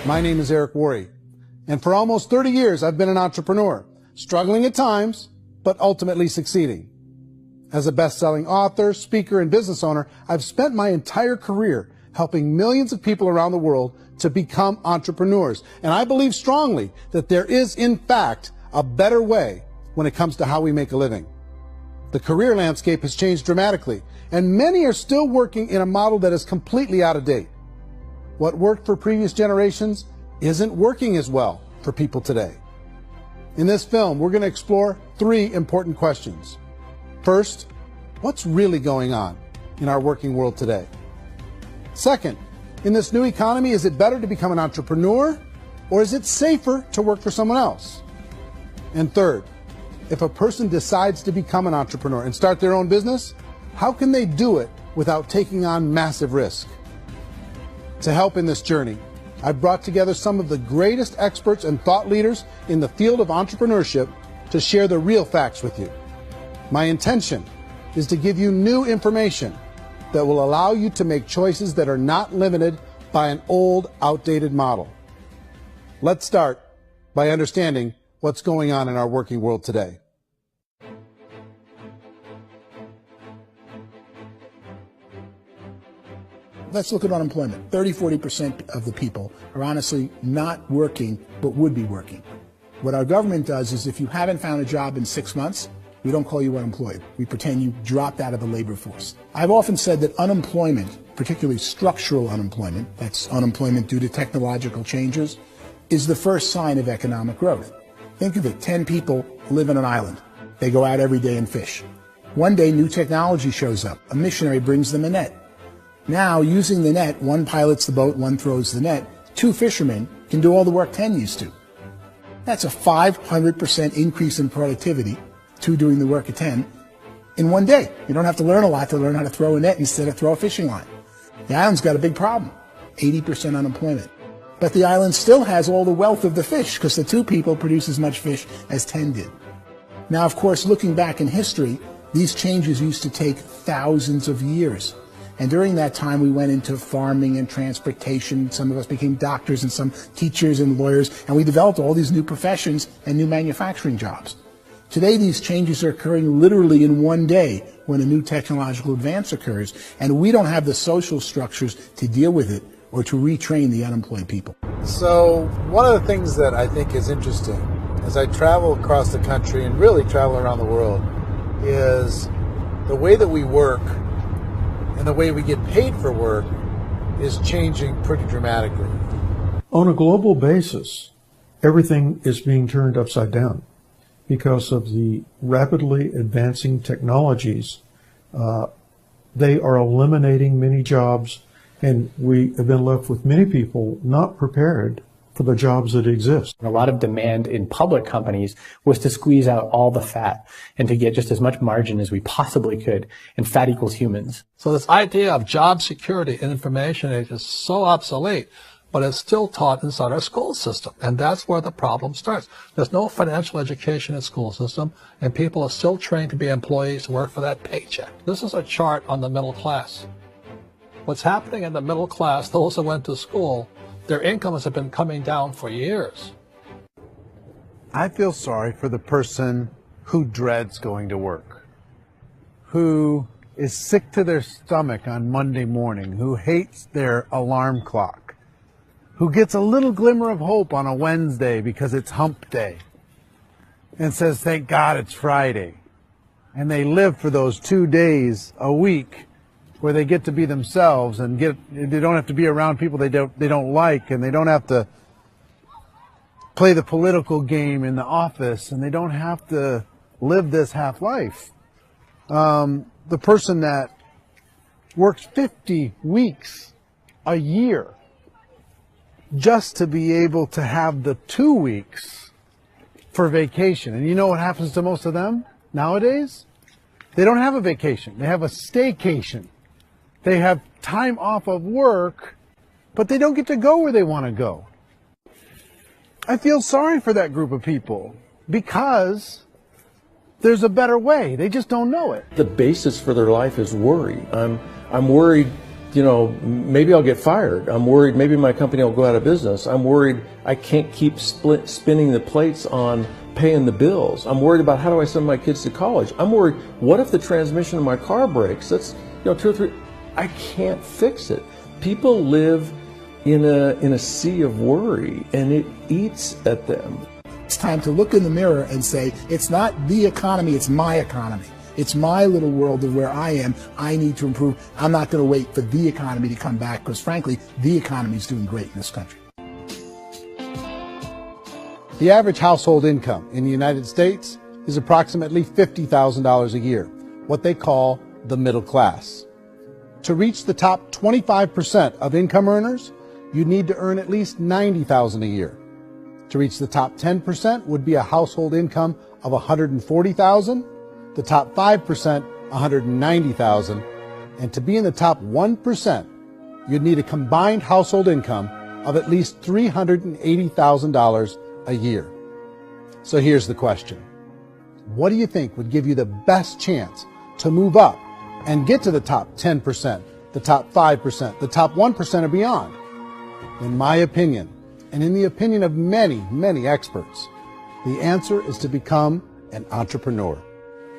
My name is Eric Worre, and for almost 30 years I've been an entrepreneur, struggling at times, but ultimately succeeding. As a best-selling author, speaker, and business owner, I've spent my entire career helping millions of people around the world to become entrepreneurs. And I believe strongly that there is, in fact, a better way when it comes to how we make a living. The career landscape has changed dramatically, and many are still working in a model that is completely out of date. What worked for previous generations isn't working as well for people today. In this film, we're going to explore 3 important questions. First, what's really going on in our working world today? Second, in this new economy, is it better to become an entrepreneur, or is it safer to work for someone else? And third, if a person decides to become an entrepreneur and start their own business, how can they do it without taking on massive risk? To help in this journey, I've brought together some of the greatest experts and thought leaders in the field of entrepreneurship to share the real facts with you. My intention is to give you new information that will allow you to make choices that are not limited by an old, outdated model. Let's start by understanding what's going on in our working world today. Let's look at unemployment. 30–40% of the people are honestly not working, but would be working. What our government does is if you haven't found a job in 6 months, we don't call you unemployed. We pretend you dropped out of the labor force. I've often said that unemployment, particularly structural unemployment, that's unemployment due to technological changes, is the first sign of economic growth. Think of it, 10 people live on an island. They go out every day and fish. One day, new technology shows up. A missionary brings them a net. Now, using the net, one pilots the boat, one throws the net. 2 fishermen can do all the work 10 used to. That's a 500% increase in productivity, 2 doing the work of 10, in one day. You don't have to learn a lot to learn how to throw a net instead of throw a fishing line. The island's got a big problem, 80% unemployment. But the island still has all the wealth of the fish because the 2 people produce as much fish as 10 did. Now, of course, looking back in history, these changes used to take thousands of years. And during that time, we went into farming and transportation. Some of us became doctors and some teachers and lawyers, and we developed all these new professions and new manufacturing jobs. Today, these changes are occurring literally in one day when a new technological advance occurs, and we don't have the social structures to deal with it or to retrain the unemployed people. So one of the things that I think is interesting as I travel across the country and really travel around the world is the way that we work and the way we get paid for work is changing pretty dramatically. On a global basis, everything is being turned upside down because of the rapidly advancing technologies. They are eliminating many jobs, and we have been left with many people not prepared for the jobs that exist. A lot of demand in public companies was to squeeze out all the fat and to get just as much margin as we possibly could, and fat equals humans. So this idea of job security in information age is so obsolete, but it's still taught inside our school system, and that's where the problem starts. There's no financial education in the school system, and people are still trained to be employees to work for that paycheck. This is a chart on the middle class. What's happening in the middle class, those who went to school, their incomes have been coming down for years. I feel sorry for the person who dreads going to work, who is sick to their stomach on Monday morning, who hates their alarm clock, who gets a little glimmer of hope on a Wednesday because it's hump day and says, thank God it's Friday. And they live for those 2 days a week where they get to be themselves and they don't have to be around people they don't like, and they don't have to play the political game in the office, and they don't have to live this half life. The person that works 50 weeks a year just to be able to have the 2 weeks for vacation. And you know what happens to most of them nowadays? They don't have a vacation. They have a staycation. They have time off of work, but they don't get to go where they want to go. I feel sorry for that group of people because there's a better way. They just don't know it. The basis for their life is worry. I'm worried you know, maybe I'll get fired. I'm worried maybe my company will go out of business. I'm worried I can't keep spinning the plates on paying the bills. I'm worried about how do I send my kids to college. I'm worried, what if the transmission of my car breaks? That's, you know, 2 or 3, I can't fix it. People live in a sea of worry, and it eats at them. It's time to look in the mirror and say, it's not the economy, it's my economy. It's my little world of where I am. I need to improve. I'm not going to wait for the economy to come back, because frankly, the economy is doing great in this country. The average household income in the United States is approximately $50,000 a year, what they call the middle class. To reach the top 25% of income earners, you need to earn at least $90,000 a year. To reach the top 10% would be a household income of $140,000, the top 5%, $190,000, and to be in the top 1%, you'd need a combined household income of at least $380,000 a year. So here's the question. What do you think would give you the best chance to move up and get to the top 10%, the top 5%, the top 1% or beyond? In my opinion, and in the opinion of many, many experts, the answer is to become an entrepreneur,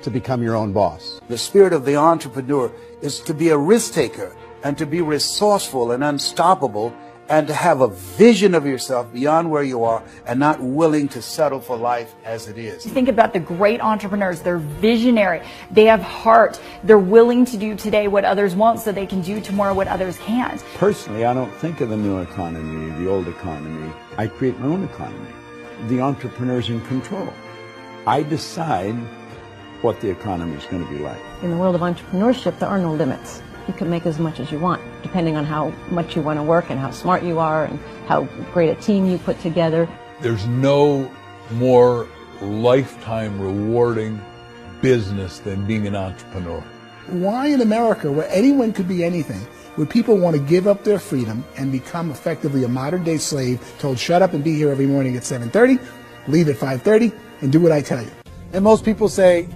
to become your own boss. The spirit of the entrepreneur is to be a risk taker and to be resourceful and unstoppable, and to have a vision of yourself beyond where you are and not willing to settle for life as it is. Think about the great entrepreneurs. They're visionary. They have heart. They're willing to do today what others won't so they can do tomorrow what others can't. Personally, I don't think of the new economy, the old economy. I create my own economy. The entrepreneur's in control. I decide what the economy is going to be like. In the world of entrepreneurship, there are no limits. You can make as much as you want, depending on how much you want to work and how smart you are and how great a team you put together. There's no more lifetime rewarding business than being an entrepreneur. Why in America, where anyone could be anything, would people want to give up their freedom and become effectively a modern-day slave, told shut up and be here every morning at 7:30, leave at 5:30, and do what I tell you? And most people say,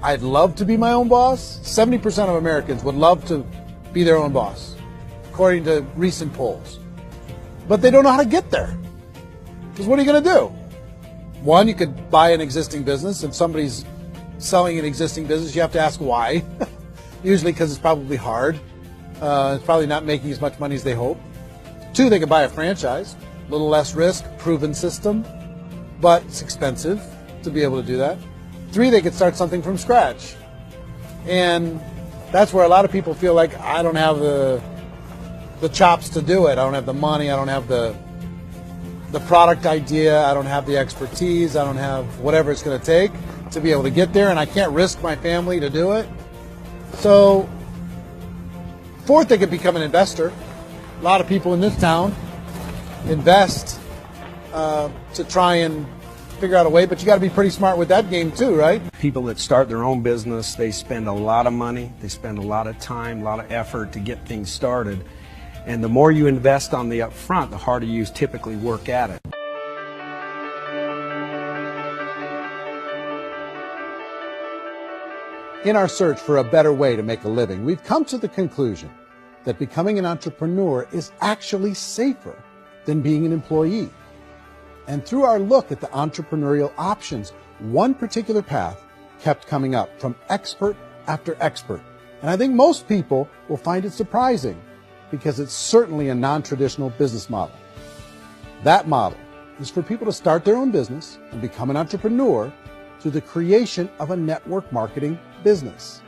I'd love to be my own boss. 70% of Americans would love to be their own boss, according to recent polls. But they don't know how to get there. Because what are you going to do? One, you could buy an existing business. If somebody's selling an existing business, you have to ask why. Usually because it's probably hard. It's probably not making as much money as they hope. Two, they could buy a franchise. A little less risk, proven system, but it's expensive to be able to do that. Three, they could start something from scratch. And that's where a lot of people feel like, I don't have the chops to do it. I don't have the money. I don't have the product idea. I don't have the expertise. I don't have whatever it's going to take to be able to get there, and I can't risk my family to do it. So, fourth, they could become an investor. A lot of people in this town invest to try and figure out a way, but you got to be pretty smart with that game too, right? People that start their own business, they spend a lot of money, they spend a lot of time, a lot of effort to get things started. And the more you invest on the upfront, the harder you typically work at it. In our search for a better way to make a living, we've come to the conclusion that becoming an entrepreneur is actually safer than being an employee. And through our look at the entrepreneurial options, one particular path kept coming up from expert after expert. And I think most people will find it surprising because it's certainly a non-traditional business model. That model is for people to start their own business and become an entrepreneur through the creation of a network marketing business.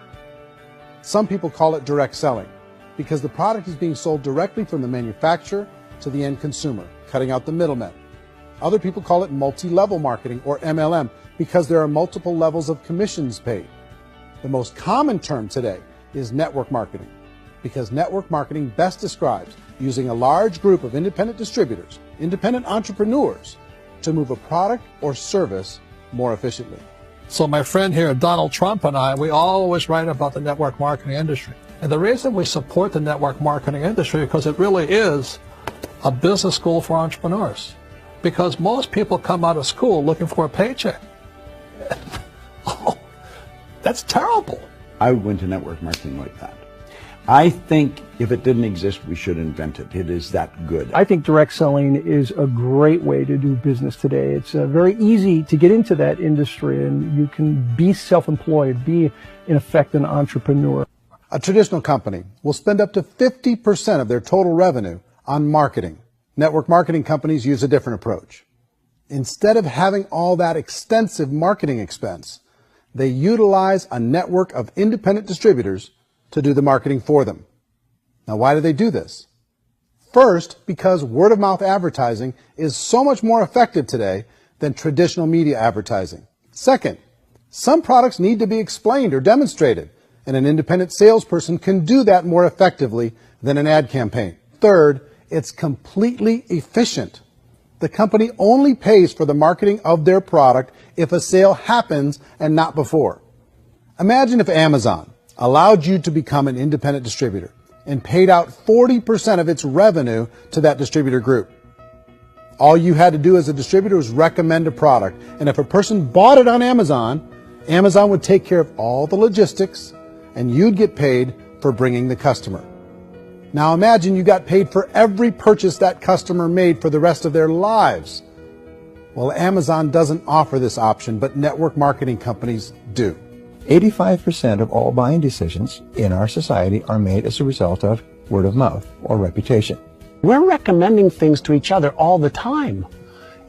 Some people call it direct selling because the product is being sold directly from the manufacturer to the end consumer, cutting out the middlemen. Other people call it multi-level marketing, or MLM, because there are multiple levels of commissions paid. The most common term today is network marketing, because network marketing best describes using a large group of independent distributors, independent entrepreneurs, to move a product or service more efficiently. So my friend here, Donald Trump, and I, we always write about the network marketing industry. And the reason we support the network marketing industry is because it really is a business school for entrepreneurs. Because most people come out of school looking for a paycheck. Oh, that's terrible. I went to network marketing like that. I think if it didn't exist, we should invent it. It is that good. I think direct selling is a great way to do business today. It's very easy to get into that industry, and you can be self-employed, be, in effect, an entrepreneur. A traditional company will spend up to 50% of their total revenue on marketing. Network marketing companies use a different approach. Instead of having all that extensive marketing expense, they utilize a network of independent distributors to do the marketing for them. Now, why do they do this? First, because word-of-mouth advertising is so much more effective today than traditional media advertising. Second, some products need to be explained or demonstrated, and an independent salesperson can do that more effectively than an ad campaign. Third, it's completely efficient. The company only pays for the marketing of their product if a sale happens and not before. Imagine if Amazon allowed you to become an independent distributor and paid out 40% of its revenue to that distributor group. All you had to do as a distributor was recommend a product, and if a person bought it on Amazon, Amazon would take care of all the logistics, and you'd get paid for bringing the customer. Now imagine you got paid for every purchase that customer made for the rest of their lives. Well, Amazon doesn't offer this option, but network marketing companies do. 85% of all buying decisions in our society are made as a result of word of mouth or reputation. We're recommending things to each other all the time.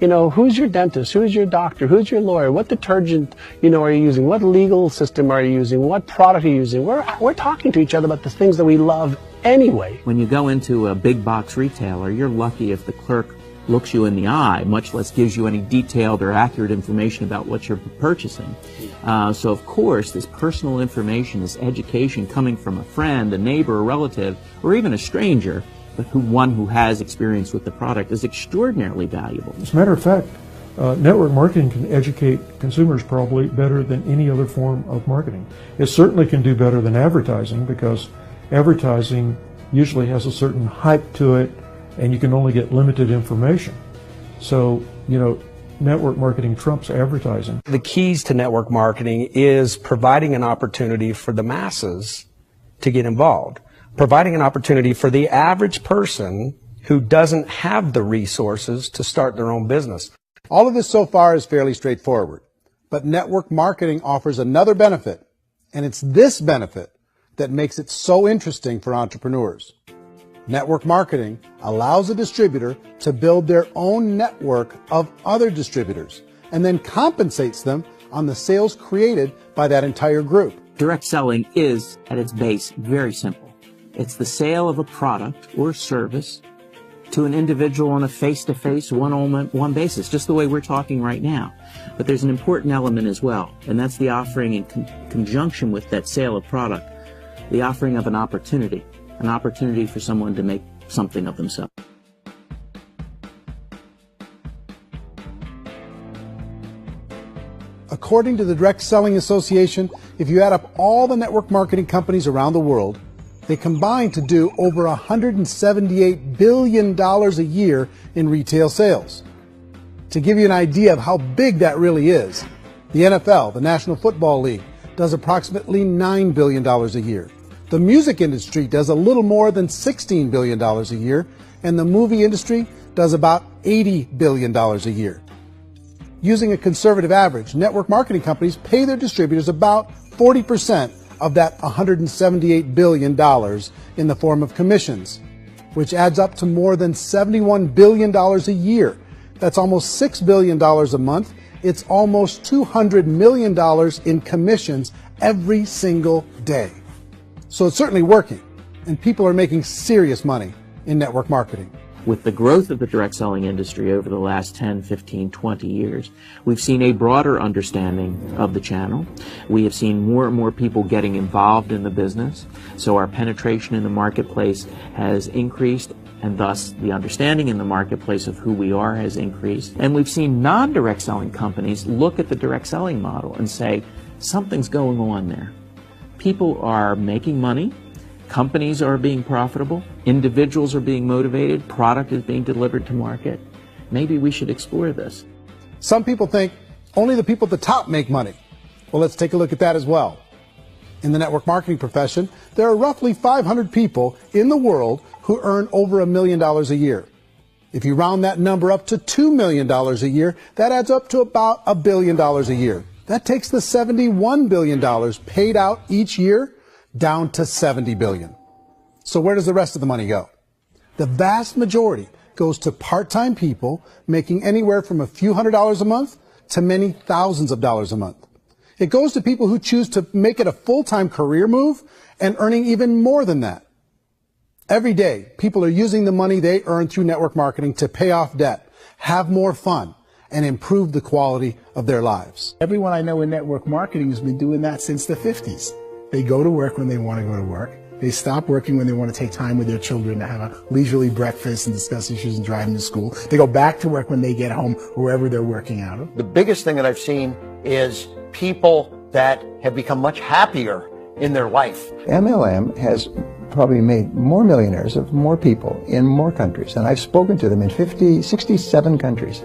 You know, who's your dentist? Who's your doctor? Who's your lawyer? What detergent, are you using? What legal system are you using? What product are you using? We're talking to each other about the things that we love anyway. When you go into a big box retailer, you're lucky if the clerk looks you in the eye, much less gives you any detailed or accurate information about what you're purchasing. So of course, this personal information, this education coming from a friend, a neighbor, a relative, or even a stranger, but one who has experience with the product is extraordinarily valuable. As a matter of fact, network marketing can educate consumers probably better than any other form of marketing. It certainly can do better than advertising, because advertising usually has a certain hype to it, and you can only get limited information. So, network marketing trumps advertising. The keys to network marketing is providing an opportunity for the masses to get involved, providing an opportunity for the average person who doesn't have the resources to start their own business. All of this so far is fairly straightforward, but network marketing offers another benefit, and it's this benefit that makes it so interesting for entrepreneurs. Network marketing allows a distributor to build their own network of other distributors and then compensates them on the sales created by that entire group. Direct selling is, at its base, very simple. It's the sale of a product or service to an individual on a face-to-face, one-on-one basis, just the way we're talking right now. But there's an important element as well, and that's the offering in conjunction with that sale of product, the offering of an opportunity for someone to make something of themselves. According to the Direct Selling Association, if you add up all the network marketing companies around the world, they combine to do over $178 billion a year in retail sales. To give you an idea of how big that really is, the NFL, the National Football League, does approximately $9 billion a year. The music industry does a little more than $16 billion a year, and the movie industry does about $80 billion a year. Using a conservative average, network marketing companies pay their distributors about 40% of that $178 billion in the form of commissions, which adds up to more than $71 billion a year. That's almost $6 billion a month. It's almost $200 million in commissions every single day. So it's certainly working, and people are making serious money in network marketing. With the growth of the direct selling industry over the last 10, 15, 20 years, we've seen a broader understanding of the channel. We have seen more and more people getting involved in the business, so our penetration in the marketplace has increased, and thus the understanding in the marketplace of who we are has increased. And we've seen non-direct selling companies look at the direct selling model and say, something's going on there. People are making money, companies are being profitable, individuals are being motivated, product is being delivered to market. Maybe we should explore this. Some people think only the people at the top make money. Well, let's take a look at that as well. In the network marketing profession, there are roughly 500 people in the world who earn over $1 million a year. If you round that number up to $2 million a year, that adds up to about $1 billion a year. That takes the $71 billion paid out each year down to $70 billion. So where does the rest of the money go? The vast majority goes to part-time people making anywhere from a few $100s a month to many thousands of dollars a month. It goes to people who choose to make it a full-time career move and earning even more than that. Every day, people are using the money they earn through network marketing to pay off debt, have more fun, and improve the quality of their lives. Everyone I know in network marketing has been doing that since the 50s. They go to work when they want to go to work. They stop working when they want to take time with their children to have a leisurely breakfast and discuss issues and drive them to school. They go back to work when they get home, wherever they're working out of. The biggest thing that I've seen is people that have become much happier in their life. MLM has probably made more millionaires of more people in more countries, and I've spoken to them in 67 countries,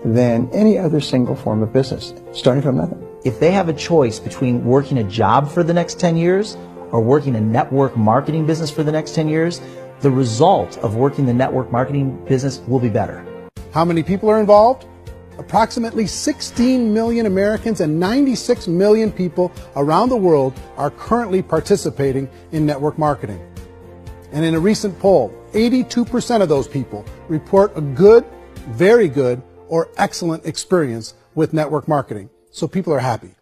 than any other single form of business, starting from nothing. If they have a choice between working a job for the next 10 years or working a network marketing business for the next 10 years, the result of working the network marketing business will be better. How many people are involved? Approximately 16 million Americans and 96 million people around the world are currently participating in network marketing. And in a recent poll, 82% of those people report a good, very good, or excellent experience with network marketing. So people are happy.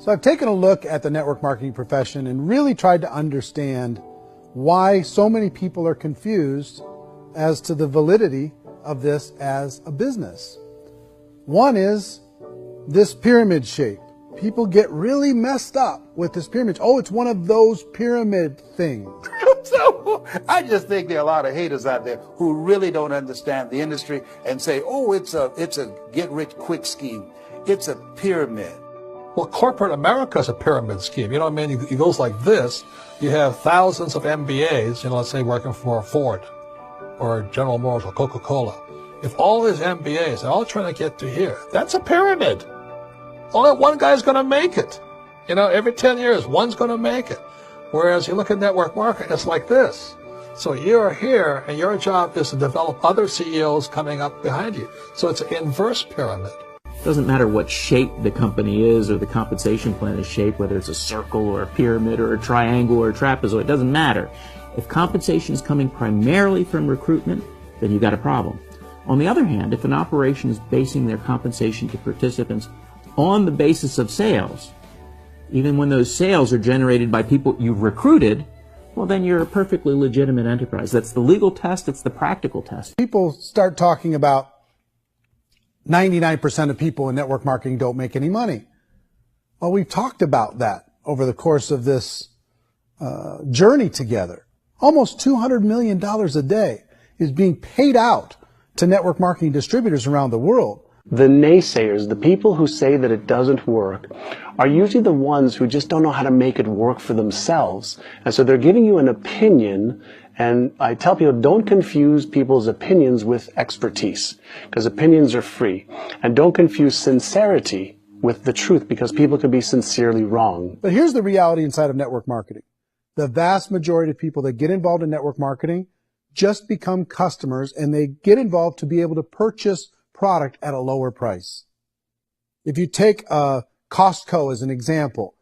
So I've taken a look at the network marketing profession and really tried to understand why so many people are confused as to the validity of this as a business. One is this pyramid shape. People get really messed up with this pyramid. Oh, it's one of those pyramid things. So I just think there are a lot of haters out there who really don't understand the industry and say, oh, it's a get-rich-quick scheme. It's a pyramid. Well, corporate America is a pyramid scheme. You know what I mean? It goes like this. You have thousands of MBAs, let's say working for Ford or General Motors or Coca-Cola. If all these MBAs are all trying to get to here, that's a pyramid. Only one guy's going to make it. Every 10 years, one's going to make it. Whereas you look at network marketing, it's like this. So you're here, and your job is to develop other CEOs coming up behind you. So it's an inverse pyramid. It doesn't matter what shape the company is or the compensation plan is shaped, whether it's a circle or a pyramid or a triangle or a trapezoid, it doesn't matter. If compensation is coming primarily from recruitment, then you've got a problem. On the other hand, if an operation is basing their compensation to participants on the basis of sales, even when those sales are generated by people you've recruited, well, then you're a perfectly legitimate enterprise. That's the legal test. It's the practical test. People start talking about 99% of people in network marketing don't make any money. Well, we've talked about that over the course of this journey together. Almost $200 million a day is being paid out to network marketing distributors around the world. The naysayers, the people who say that it doesn't work, are usually the ones who just don't know how to make it work for themselves. And so they're giving you an opinion, and I tell people, don't confuse people's opinions with expertise, because opinions are free. And don't confuse sincerity with the truth, because people can be sincerely wrong. But here's the reality inside of network marketing. The vast majority of people that get involved in network marketing just become customers, and they get involved to be able to purchase product at a lower price. If you take Costco as an example,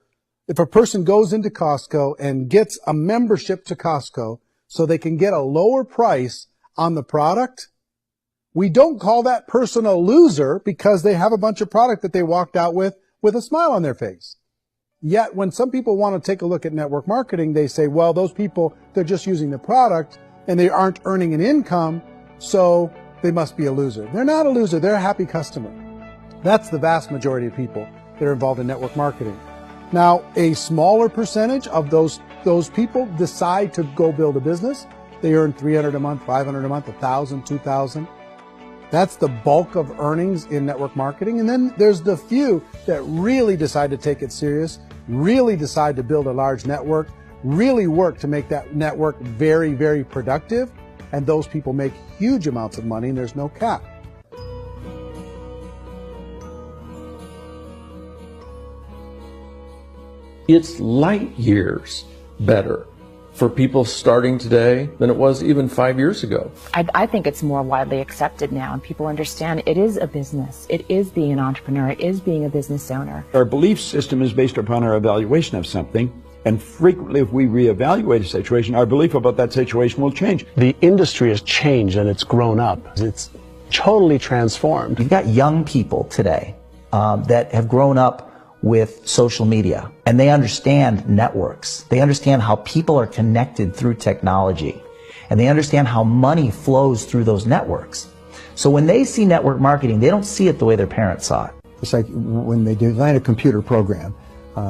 if a person goes into Costco and gets a membership to Costco so they can get a lower price on the product, we don't call that person a loser because they have a bunch of product that they walked out with a smile on their face. Yet when some people want to take a look at network marketing, they say, well, those people, they're just using the product and they aren't earning an income, so they must be a loser. They're not a loser. They're a happy customer. That's the vast majority of people that are involved in network marketing. Now, a smaller percentage of those people decide to go build a business. They earn $300 a month, $500 a month, $1,000, $2,000. That's the bulk of earnings in network marketing. And then there's the few that really decide to take it serious, really decide to build a large network, really work to make that network very, very productive. And those people make huge amounts of money, and there's no cap. It's light years better for people starting today than it was even 5 years ago. I think it's more widely accepted now, and people understand it is a business. It is being an entrepreneur. It is being a business owner. Our belief system is based upon our evaluation of something, and frequently if we reevaluate a situation, our belief about that situation will change. The industry has changed and it's grown up. It's totally transformed. You've got young people today that have grown up with social media, and they understand networks. They understand how people are connected through technology, and they understand how money flows through those networks. So when they see network marketing, they don't see it the way their parents saw it. It's like when they design a computer program,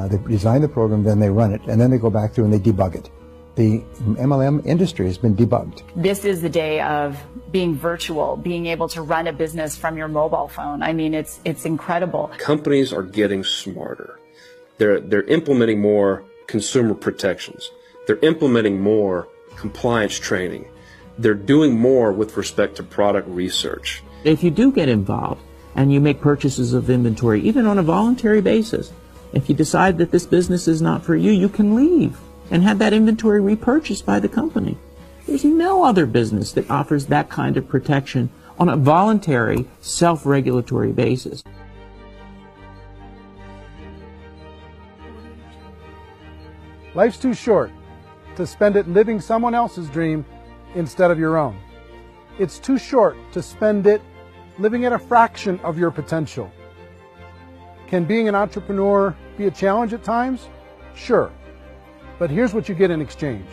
they design the program, then they run it, and then they go back through and they debug it. The MLM industry has been debugged. This is the day of being virtual, being able to run a business from your mobile phone. I mean, it's incredible. Companies are getting smarter. They're implementing more consumer protections. They're implementing more compliance training. They're doing more with respect to product research. If you do get involved and you make purchases of inventory, even on a voluntary basis, if you decide that this business is not for you, you can leave and have that inventory repurchased by the company. There's no other business that offers that kind of protection on a voluntary, self-regulatory basis. Life's too short to spend it living someone else's dream instead of your own. It's too short to spend it living at a fraction of your potential. Can being an entrepreneur be a challenge at times? Sure. But here's what you get in exchange.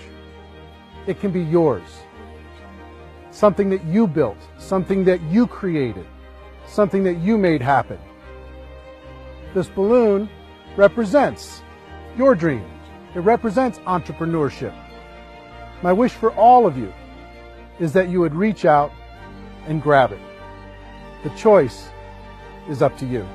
It can be yours. Something that you built, something that you created, something that you made happen. This balloon represents your dream. It represents entrepreneurship. My wish for all of you is that you would reach out and grab it. The choice is up to you.